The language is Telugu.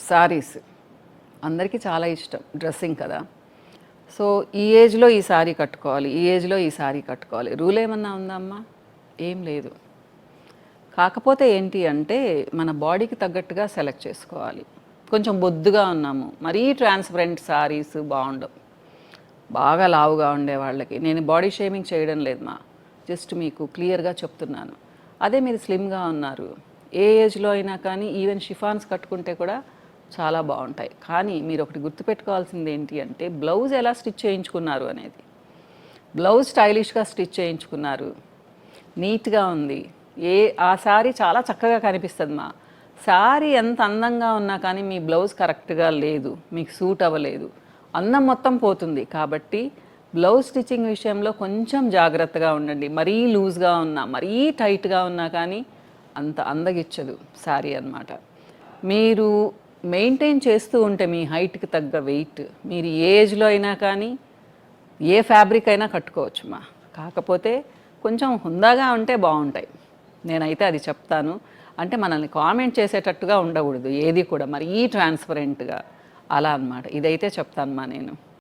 సారీస్ అందరికీ చాలా ఇష్టం, డ్రెస్సింగ్ కదా. సో ఈ ఏజ్లో ఈ సారీ కట్టుకోవాలి, ఈ ఏజ్లో ఈ సారీ కట్టుకోవాలి, రూల్ ఏమన్నా ఉందా అమ్మా? ఏం లేదు. కాకపోతే ఏంటి అంటే మన బాడీకి తగ్గట్టుగా సెలెక్ట్ చేసుకోవాలి. కొంచెం బొద్దుగా ఉన్నాము, మరీ ట్రాన్స్పరెంట్ సారీస్ బాగుండవు. బాగా లావుగా ఉండే వాళ్ళకి, నేను బాడీ షేమింగ్ చేయడం లేదు మా, జస్ట్ మీకు క్లియర్గా చెప్తున్నాను. అదే మీరు స్లిమ్గా ఉన్నారు, ఏ ఏజ్లో అయినా కానీ ఈవెన్ షిఫాన్స్ కట్టుకుంటే కూడా చాలా బాగుంటాయి. కానీ మీరు ఒకటి గుర్తుపెట్టుకోవాల్సింది ఏంటి అంటే బ్లౌజ్ ఎలా స్టిచ్ చేయించుకున్నారు అనేది. బ్లౌజ్ స్టైలిష్గా స్టిచ్ చేయించుకున్నారు, నీట్గా ఉంది, ఆ శారీ చాలా చక్కగా కనిపిస్తుంది మా. శారీ ఎంత అందంగా ఉన్నా కానీ మీ బ్లౌజ్ కరెక్ట్గా లేదు, మీకు సూట్ అవ్వలేదు, అందం మొత్తం పోతుంది. కాబట్టి బ్లౌజ్ స్టిచ్చింగ్ విషయంలో కొంచెం జాగ్రత్తగా ఉండండి. మరీ లూజ్గా ఉన్నా, మరీ టైట్గా ఉన్నా కానీ అంత అందగిచ్చదు శారీ అన్నమాట. మీరు మెయింటైన్ చేస్తూ ఉంటే మీ హైట్కి తగ్గ వెయిట్ మీరు ఏ ఏజ్లో అయినా కానీ ఏ ఫ్యాబ్రిక్ అయినా కట్టుకోవచ్చు మా. కాకపోతే కొంచెం హుందాగా ఉంటే బాగుంటాయి, నేనైతే అది చెప్తాను. అంటే మనల్ని కామెంట్ చేసేటట్టుగా ఉండకూడదు ఏది కూడా, మరీ ట్రాన్స్పరెంట్గా అలా అన్నమాట. ఇదైతే చెప్తాను మా నేను.